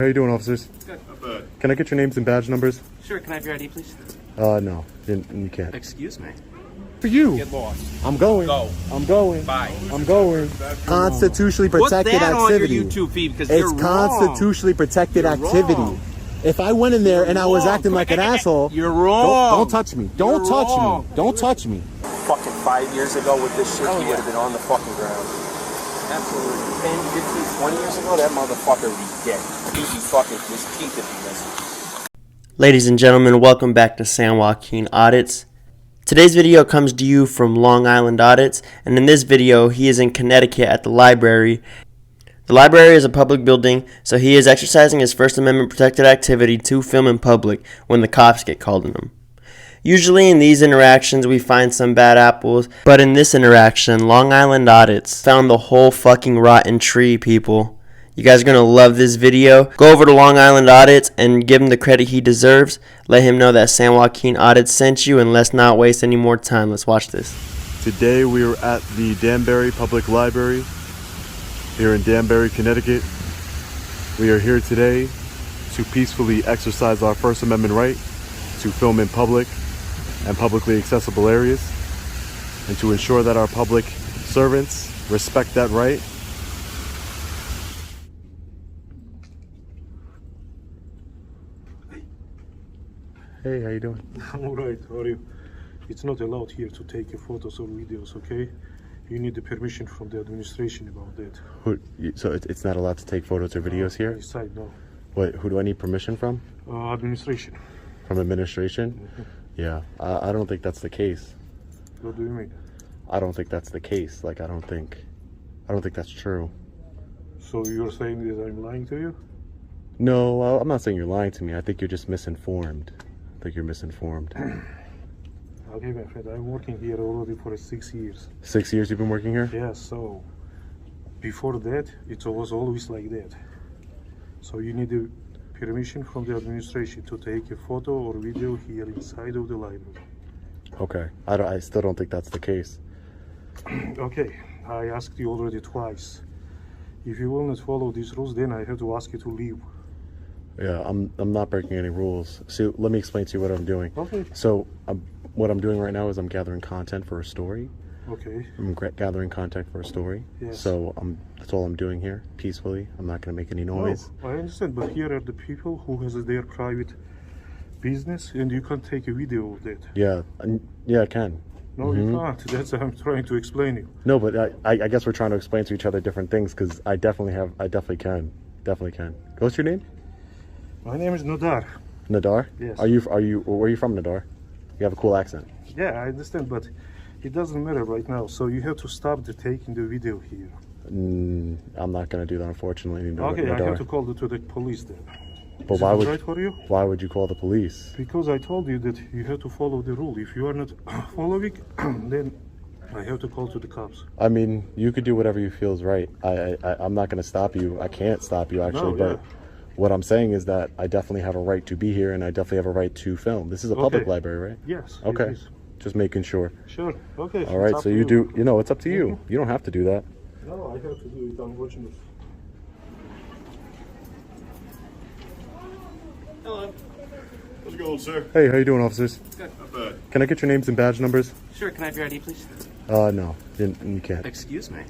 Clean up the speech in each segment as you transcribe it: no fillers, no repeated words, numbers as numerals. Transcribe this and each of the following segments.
How you doing, officers? Good. Not bad. Can I get your names and badge numbers? Sure. Can I have your ID, please? No, you can't. Excuse me. For you. Get lost. I'm going. Go. I'm going. Bye. I'm going. Constitutionally protected Put that activity. on your YouTube feed because It's you're constitutionally protected You're activity. wrong. If I went in there and I was acting like an asshole, you're wrong. Don't touch me. Don't touch wrong. me. Don't touch me. Fucking 5 years ago with this shit, he would have been on the fucking ground. Absolutely. 10, 15, 20 years ago, that motherfucker would be dead. He'd be fucking, his teeth would be missing. Ladies and gentlemen, welcome back to San Joaquin Audits. Today's video comes to you from Long Island Audits, and in this video, he is in Connecticut at the library. The library is a public building, so he is exercising his First Amendment protected activity to film in public when the cops get called on him. Usually in these interactions we find some bad apples, but in this interaction, Long Island Audits found the whole fucking rotten tree, people. You guys are going to love this video. Go over to Long Island Audits and give him the credit he deserves. Let him know that San Joaquin Audits sent you, and let's not waste any more time. Let's watch this. Today we are at the Danbury Public Library here in Danbury, Connecticut. We are here today to peacefully exercise our First Amendment right to film in public and publicly accessible areas, and to ensure that our public servants respect that right. Hey, how you doing? I'm alright, how are you? It's not allowed here to take photos or videos, okay? You need the permission from the administration about that. So it's not allowed to take photos or videos here? Inside, no. Wait, who do I need permission from? Administration. From administration? Mm-hmm. Yeah, I don't think that's the case. What do you mean? I don't think that's the case. Like, I don't think that's true. So you're saying that I'm lying to you? No, I'm not saying you're lying to me. I think you're just misinformed. I think you're misinformed. Okay, my friend, I'm working here already for 6 years. 6 years you've been working here? Yeah, so before that, it was always like that. So you need the permission from the administration to take a photo or video here inside of the library. Okay, I still don't think that's the case. Okay, I asked you already twice. If you will not follow these rules, then I have to ask you to leave. Yeah, I'm not breaking any rules. See, let me explain to you what I'm doing. Okay. So what I'm doing right now is I'm gathering content for a story. Okay. I'm gathering content for a story. Yes. So that's all I'm doing here, peacefully. I'm not going to make any noise. No, I understand, but here are the people who has their private business, and you can't take a video of that. Yeah, yeah, I can. No, you can't. That's what I'm trying to explain you. No, but I guess we're trying to explain to each other different things, because I definitely can. What's your name? My name is Nadar. Nadar? Yes. Where are you from, Nadar? You have a cool accent. Yeah, I understand, but it doesn't matter right now. So you have to stop taking the video here. I'm not going to do that, unfortunately. Okay, Nadar. I have to call to the police then. But Is why it would right for you? Why would you call the police? Because I told you that you have to follow the rule. If you are not following, then I have to call to the cops. I mean, you could do whatever you feel is right. I'm not going to stop you. I can't stop you, actually. No, yeah. But what I'm saying is that I definitely have a right to be here, and I definitely have a right to film. This is a public library, right? Yes. Okay. It is. Just making sure. Sure. Okay. All right. So you do. You know, it's up to you. You don't have to do that. No, I have to do it, unfortunately. Hello. How's it going, sir? Hey, how you doing, officers? Good. Not bad. Can I get your names and badge numbers? Sure. Can I have your ID, please? No, you can't. Excuse me.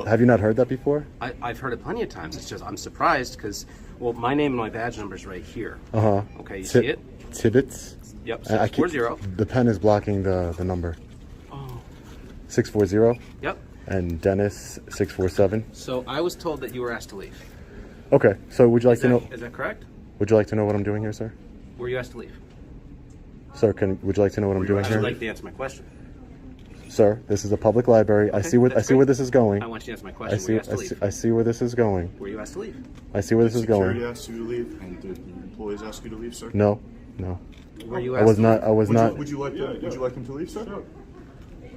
Have you not heard that before? I've heard it plenty of times. It's just I'm surprised because, well, my name and my badge number is right here. Okay, you see it? Tibbetts. Yep. I 640. The pen is blocking the number. Oh. 640. Yep. And Dennis 647. So I was told that you were asked to leave. Okay. So would you like to know? Is that correct? Would you like to know what I'm doing here, sir? Were you asked to leave? Sir, would you like to know what I'm doing I here? would like to answer my question. Sir, this is a public library. I see where this is going. I want you to answer my question. Were you asked to leave? I see where this is going. Were you asked to leave? I see where this is going. Security asked you to leave, and the employees asked you to leave, sir. No. Were you I asked was to not. leave? I was not. Would you like him to leave, sir? Sure.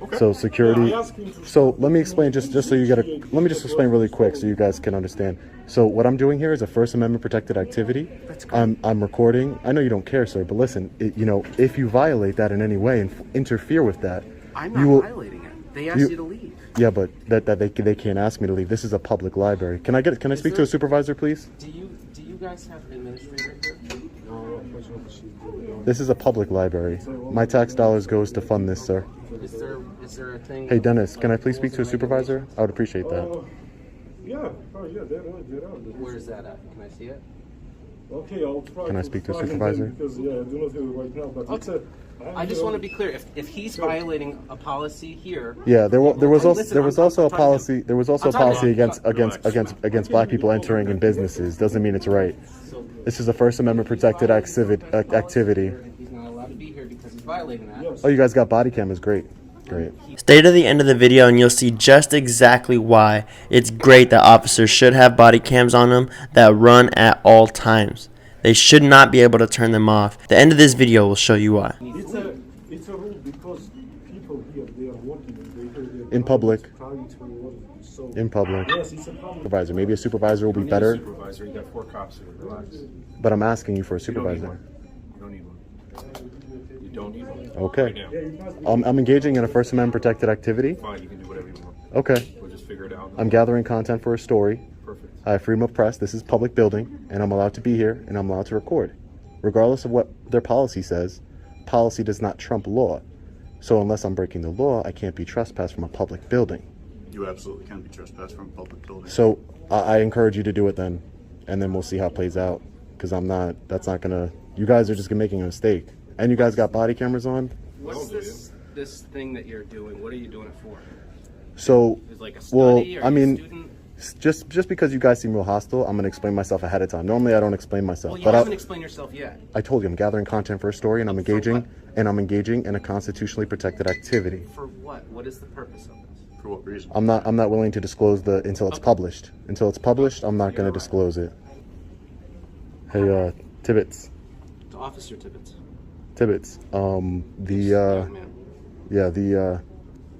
Okay. So security. So let me explain just so you get a. Let me just explain really quick so you guys can understand. So what I'm doing here is a First Amendment protected activity. I'm recording. I know you don't care, sir, but listen. If you violate that in any way and interfere with that, I'm not violating it. They asked you to leave. Yeah, but they can't ask me to leave. This is a public library. Can I speak to a supervisor, please? Do you guys have an administrator here? This is a public library. My tax dollars goes to fund this, sir. Is there a thing? Hey, Dennis, can I please speak to a supervisor? I would appreciate that. Yeah, there are. Where is that at? Can I see it? Okay, I'll try. Can I speak to a supervisor? Because I do not have it right now, but Okay. I just want to be clear. If he's violating a policy here, Yeah, there was also a I'm policy. There was also a I'm talking policy against black people entering in businesses. Doesn't mean it's right. This is a First Amendment protected activity. he's not allowed to be here because he's violating that. Oh, you guys got body cameras. Great. Stay to the end of the video and you'll see just exactly why it's great that officers should have body cams on them that run at all times. They should not be able to turn them off. The end of this video will show you why. It's a rule because people here, they are working and they hear In public. So, In public. yes, it's a public. Supervisor. Maybe a supervisor will be better. Supervisor, you got 4 cops here. Relax. But I'm asking you for a supervisor. You don't need one. You don't need one. Okay. Right now. I'm engaging in a First Amendment protected activity. Fine, you can do whatever you want. Okay. We'll just figure it out. I'm gathering content for a story. Perfect. I have freedom of press. This is public building, and I'm allowed to be here, and I'm allowed to record. Regardless of what their policy says, policy does not trump law. So unless I'm breaking the law, I can't be trespassed from a public building. You absolutely can be trespassed from a public building. So I encourage you to do it then, and then we'll see how it plays out. Because that's not gonna. You guys are just making a mistake, and you guys got body cameras on. What's this thing that you're doing? What are you doing it for? So, Is it like a study? well, Are you I mean, a student? just because you guys seem real hostile, I'm gonna explain myself ahead of time. Normally, I don't explain myself, Well, you but haven't explained yourself yet. I told you I'm gathering content for a story, and I'm engaging, in a constitutionally protected activity. For what? What is the purpose of this? For what reason? I'm not willing to disclose until it's published. Until it's published, I'm not going to disclose it. Hey, Tibbets. To Officer Tibbets. Tibbets. Man. The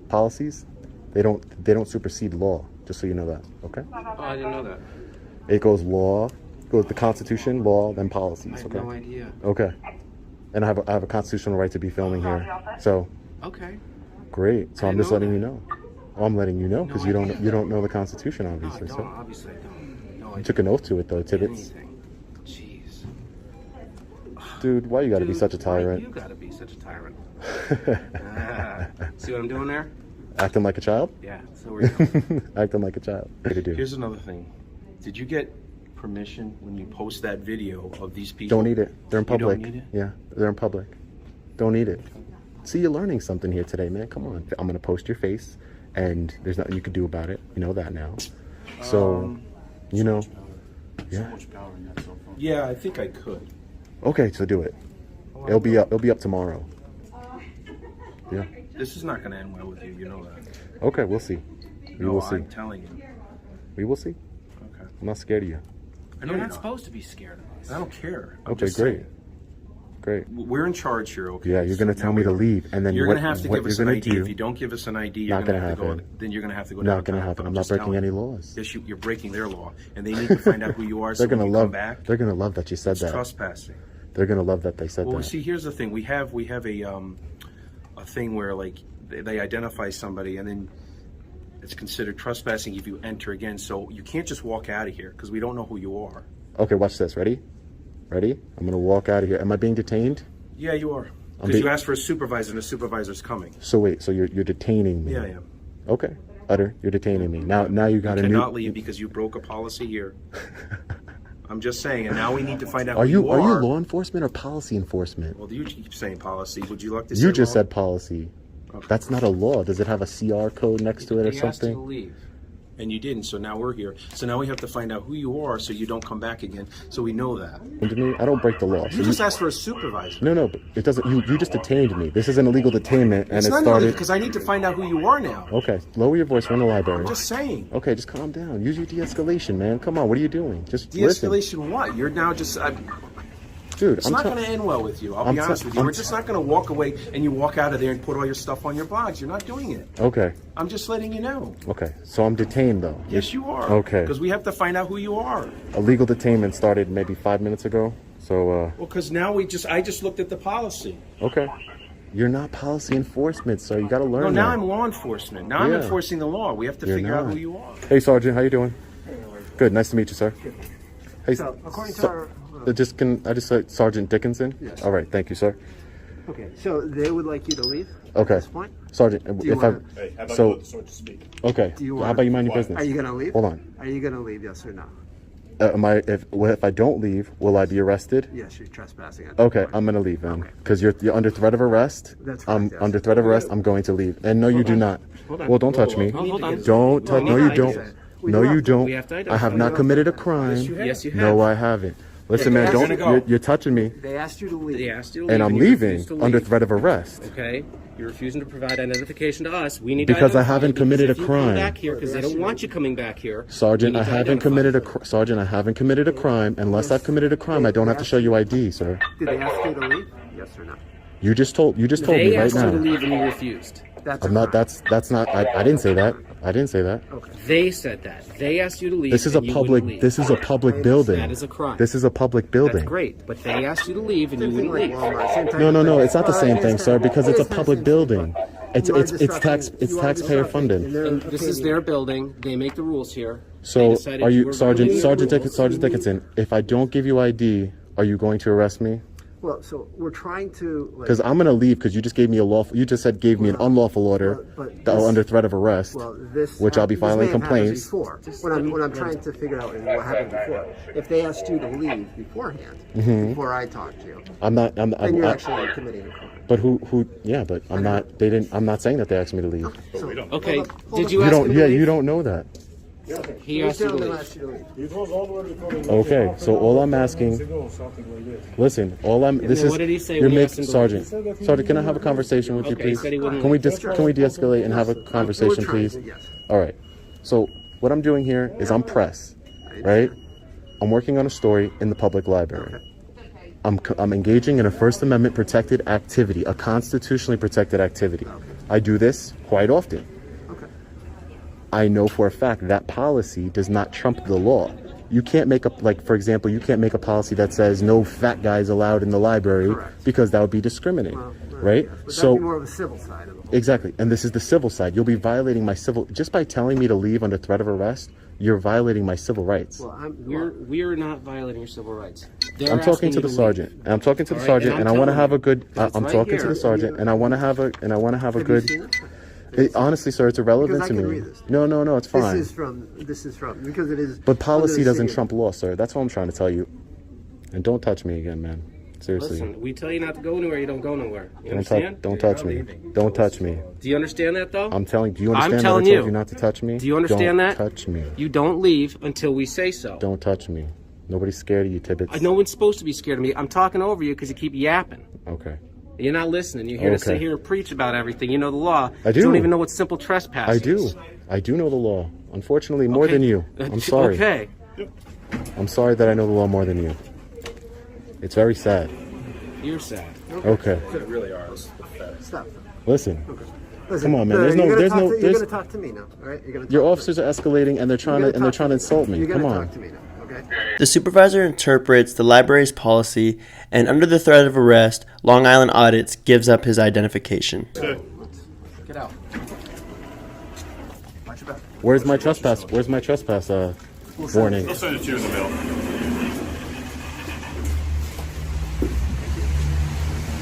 policies, they don't supersede law. Just so you know that. Okay. Oh, I didn't know that. It goes the Constitution, law, then policies. I had Okay. no idea. Okay. And I have a constitutional right to be filming here. So Okay. great. So I I'm just didn't know letting you know. Well, I'm letting you know because you don't know the Constitution, No, I obviously. don't. So Obviously, I don't. No, I you took an oath to it, though, Tibbets. anything. Jeez. Dude, why you gotta be Dude, such a why tyrant? You gotta be such a tyrant. See what I'm doing there? Acting like a child? Yeah. So we're doing. Acting like a child. What to do? Here's another thing. Did you get permission when you post that video of these people? Don't need it. They're in You don't public. need it? Yeah, they're in public. Don't need it. See, you're learning something here today, man. Come on. I'm gonna post your face, and there's nothing you can do about it. You know that now. So, you know. So Yeah. much power in that cell phone. Yeah, I think I could. Okay, so do it. It'll be up. It'll be up tomorrow. Yeah. This is not going to end well with you. You know that. Okay, we'll see. We No, will see. I'm telling you. We will see. Okay. I'm not scared of you. I know You're you're not supposed to be scared of us. I don't care. I'm Okay, just great. saying. Great. We're in charge here, okay? Yeah, you're gonna So tell now me to we're- leave, and then you're what, gonna have to what give you're us an gonna ID. do? If you don't give us an ID, you're Not gonna gonna have to go. happen. Then you're gonna have to go. Not gonna downtown. happen. I'm just not breaking telling any you. laws. Yes, you're breaking their law, and they need to find out who you are. So They're gonna when you love. come back. They're gonna love that you said It's that. trespassing. They're gonna love that they said Well, that. see, here's the thing. We have a thing where like they identify somebody, and then it's considered trespassing if you enter again. So you can't just walk out of here because we don't know who you are. Okay, watch this. Ready? Ready? I'm gonna walk out of here. Am I being detained? Yeah, you are. I'm Because be- you asked for a supervisor, and the supervisor's coming. So wait. So you're detaining me? Yeah, I am. Okay. Utter. You're detaining me. Now you got You a new. cannot leave because you broke a policy here. I'm just saying, and now we need to find out Are who you you are are. you law enforcement or policy enforcement? Well, you keep saying policy. Would you like to say You just law? said policy. Okay. That's not a law. Does it have a CR code next to it or He asked you to something? leave. And you didn't, so now we're here. So now we have to find out who you are so you don't come back again, so we know that. To me, I don't break the law. So You just asked for a supervisor. no, but it doesn't. You just detained me. This is an illegal detainment, and It's it not started. because I need to find out who you are now. Okay, lower your voice. We're in the library. I'm just saying. Okay, just calm down. Use your de-escalation, man. Come on, what are you doing? Just listen. De-escalation what? You're now just... Dude. It's not going to end well with you. I'll be honest with you. We're just not going to walk away and you walk out of there and put all your stuff on your box. You're not doing it. Okay, I'm just letting you know. okay. So I'm detained though. Yes, you are. Okay. Because we have to find out who you are. Illegal detainment started maybe 5 minutes ago. So Well, because now I just looked at the policy. okay. You're not policy enforcement, sir. You got to learn No, that. now I'm law enforcement. Now I'm Yeah. enforcing the law. We have to You're figure out not. who you are. Hey, Sergeant, how you doing? Good. Nice to meet you, sir. Hey, So, according to our... I just say Sergeant Dickinson? Yes. All right. Thank you, sir. Okay, so they would like you to leave Okay. at this point? Sergeant, you if wanna- Hey, how about So- you let the sergeant speak? okay. Do you How wanna- about you mind your Why? business? Are you going to leave? Hold on. Are you going to leave, yes or no? If I don't leave, will I be arrested? Yes, you're trespassing. At this Okay, point. I'm gonna leave then, Okay. because you're under threat of arrest. That's I'm correct, yes. under threat of arrest. I'm going to leave. And no, you do not. Hold on. Well, don't touch me. Hold on. Don't touch. No, you don't. We No, do you have to. don't. We have to I identify. have not committed a crime. Yes, you have. No, I haven't. Listen, man, Yeah, don't. you're gonna go. You're touching me, They asked you to leave. They asked you to leave, and I'm you leaving refused to under leave. threat of arrest. Okay, you're refusing to provide identification to us. We need Because to I identify haven't you, because committed if a you crime. Come back here because they don't want you coming back here. Sergeant, we I need to haven't identify committed you. Sergeant, I haven't committed a crime. Unless I've committed a crime, I don't have to show you ID, sir. Did they ask you to leave? Yes or no? You just told They me right asked you to now. leave and you refused. That's I'm a not. crime. That's not. I didn't say that. I didn't say that. They said that. They asked you to leave. This is a and you wouldn't leave. This is a public building. That is a crime. This is a public building. That's great, but they asked you to leave and you Same thing wouldn't like leave. Walmart, same type No, of no, no. thing. It's not the same thing, sir, because it's a public building. It's You are it's disrupting- you are taxpayer disrupting funded. in their And this is opinion. their building. They make the rules here. They So decided are you were Sergeant gonna Sergeant leave. Sergeant Dickinson? If I don't give you ID, are you going to arrest me? Well, so we're trying to... like- Because I'm gonna leave because you just gave me a lawful. You just said gave me an unlawful order but that this- under threat of arrest. Well, this Which I'll be this may filing have happened complaints. Before, when I'm trying to figure out what happened before. If they asked you to leave beforehand, Mm-hmm. before I talked to you, I'm not. then you're actually committing a crime. But who? Yeah, but I'm not. They didn't. I'm not saying that they asked me to leave. So, Okay, hold did up. you You ask don't. him to Yeah, leave? you don't know that. He This asked you to gentleman leave. asked you to leave. It was already for the Okay, so all I'm asking. ago, something like that. Listen, all I'm. This then is. what did he say You're when you making asked him to Sergeant. leave? Sergeant, can I have a conversation with you, Okay, he please? said he wouldn't Can we leave. can we de-escalate and have a We're conversation, trying please? to, yes. All right. So what I'm doing here is I'm press, right? I'm working on a story in the public library. I'm engaging in a First Amendment protected activity, a constitutionally protected activity. I do this quite often. Okay. I know for a fact that policy does not trump the law. You can't make a, like, for example, you can't make a policy that says no fat guys allowed in the library Correct. because that would be discriminating, Well, right? yes, but So that'd be more of a civil side of the whole. exactly, and this is the civil side. You'll be violating my civil, just by telling me to leave under threat of arrest, you're violating my civil rights. Well, We're not violating your civil rights. They're I'm talking asking to you the leave. sergeant, and I'm talking to the All right, sergeant, and and I'm I want to telling have you, a good. because it's I'm right talking to here. the sergeant, and I want to have a, and I want to have a Have you good. seen it? Honestly, sir, it's irrelevant Because I to can me. read this. No, it's fine. This is from because it is. But policy under the doesn't city- trump law, sir. That's what I'm trying to tell you. And don't touch me again, man. Seriously. Listen, we tell you not to go anywhere, you don't go nowhere. You understand? Don't touch me. Don't touch me. Do you understand that, though? I'm telling. Do you understand that I telling told you. you not to touch me? Do you understand that? Don't touch me. You don't leave until we say so. Don't touch me. Nobody's scared of you, Tibbets. No one's supposed to be scared of me. I'm talking over you because you keep yapping. Okay. You're not listening. You're here to sit Okay. here and preach about everything. You know the law. I do. You don't even know what simple trespass I is. do. I do know the law. Unfortunately, more Okay. than you. I'm sorry. Okay. I'm sorry that I know the law more than you. It's very sad. You're sad. Okay. They really are. Stop. Listen. Listen, Come on, man. There's you're no- gonna there's talk no- to- You're there's- going to talk to me now, all right? You're going to. Your officers are escalating and they're trying to insult me. You're Come going to on. talk to me now, okay? The supervisor interprets the library's policy, and under the threat of arrest, Long Island Audits gives up his identification. Get out. Watch your back. Where's my trespass? Where's my trespass warning? They'll send it to you in the mail.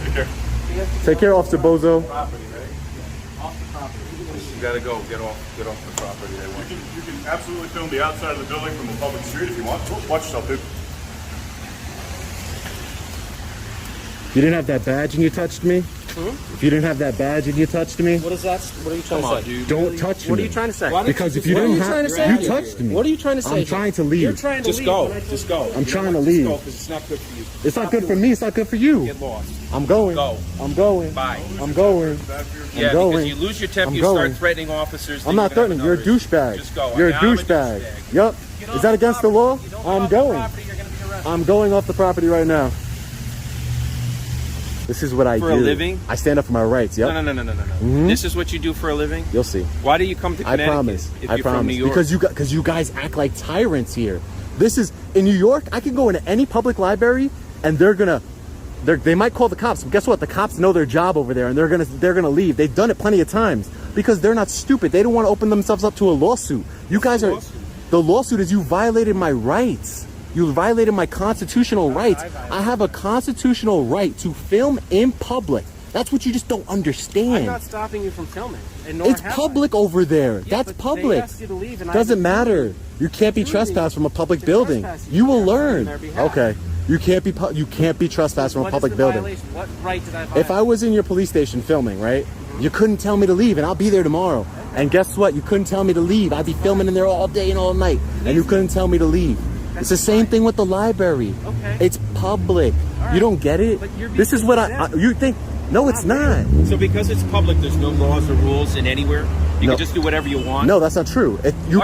Take care. Take care, Officer Bozo. You gotta go. Get off the property. They want you. You can absolutely film the outside of the building from a public street if you want. Watch yourself, dude. If you didn't have that badge and you touched me? If you didn't have that badge and you touched me? What is that? What are you trying to say? dude. Don't touch me. What are you trying to say? Because if you What are didn't you have, trying to say? you touched me. What are you trying to say? I'm trying to leave. You're trying to Just leave. go. Just go. I'm trying to leave. Just go, because it's not good for you. It's not good for me. It's not good for you. Get lost. I'm going. Go. I'm going. Bye. I'm going. Yeah, going. because you lose your temper, I'm you going. start threatening officers. I'm then not you're gonna threatening. have You're a another issue. douchebag. Just go. You're a Now I'm douchebag. Yup. Is that against the law? I'm going. I'm going off the property right now. This is what I For do. a living? I stand up for my rights. Yep. No. This is what you do for a living? You'll see. Why do you come to I Connecticut promise. if I you're from promise. New York? Because you guys act like tyrants here. This is in New York. I can go into any public library and they're gonna They might call the cops, but guess what? The cops know their job over there, and they're gonna leave. They've done it plenty of times because they're not stupid. They don't want to open themselves up to a lawsuit. You guys are. The lawsuit is you violated my rights. You violated my constitutional rights. I have a constitutional right to film in public. That's what you just don't understand. I'm not stopping you from filming. And nor It's have public over there. Yeah, That's but public. They asked you to leave and Doesn't matter. You can't be trespassed from a public building. You will learn. Okay. You can't be trespassed from a public building. Violation? What right did I violate? If I was in your police station filming, right? You couldn't tell me to leave, and I'll be there tomorrow. And guess what? You couldn't tell me to leave. I'd be filming in there all day and all night, and you couldn't tell me to leave. It's the same thing with the library. Okay. It's public. You don't get it? But you're This is what you think. No, it's not. So because it's public, there's no laws or rules in anywhere? You can just do whatever you want? No, that's not true.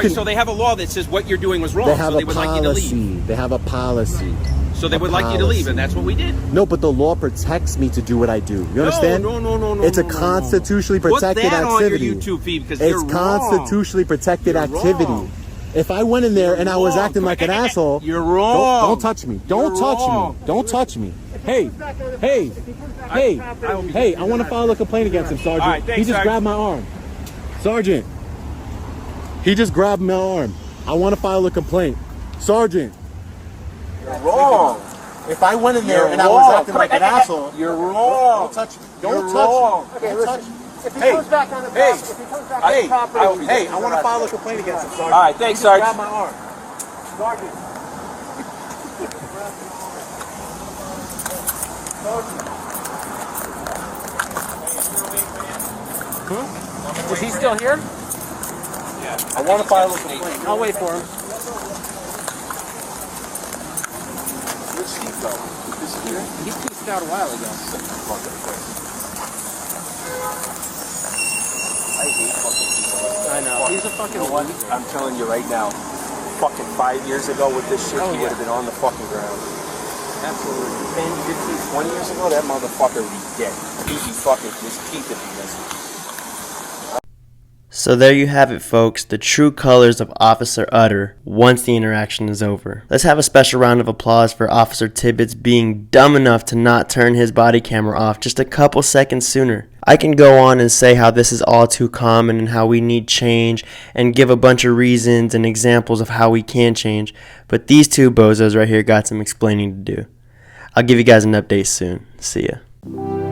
So they have a law that says what you're doing was wrong, They have so they a would like you to leave. policy. They have a policy. So they would like you to leave, and that's what we did. No, but the law protects me to do what I do. You understand? No. It's a constitutionally protected Put that activity. on your YouTube feed because It's you're constitutionally protected You're activity. wrong. If I went in there and I was wrong. acting like an asshole, You're wrong. Don't touch me. Don't touch wrong. me. Don't touch me. Hey, I want to file a complaint against him, Sergeant. All right, thanks, He just Sergeant. grabbed my arm. Sergeant. He just grabbed my arm. I want to file a complaint. Sergeant. You're wrong. If I went in there and I was acting like an asshole, You're wrong. don't touch me. Don't touch me. Don't touch me. If he comes back on the property, if he comes back on the property, Hey, I want to file a complaint against him, Sergeant. All right, thanks, He just Sergeant. grabbed my arm. Sergeant. Is he still here? I want to file a complaint. I'll wait for him. Where's Steve go? He pieced out a while ago. I know. He's a fucking loser. I'm telling you right now, fucking 5 years ago with this shit, he would have been on the fucking ground. Absolutely. 10, 15, 20 years ago, that motherfucker would be dead. He'd be fucking his teeth if he missed. So there you have it, folks, the true colors of Officer Utter once the interaction is over. Let's have a special round of applause for Officer Tibbetts being dumb enough to not turn his body camera off just a couple seconds sooner. I can go on and say how this is all too common and how we need change and give a bunch of reasons and examples of how we can change, but these two bozos right here got some explaining to do. I'll give you guys an update soon. See ya.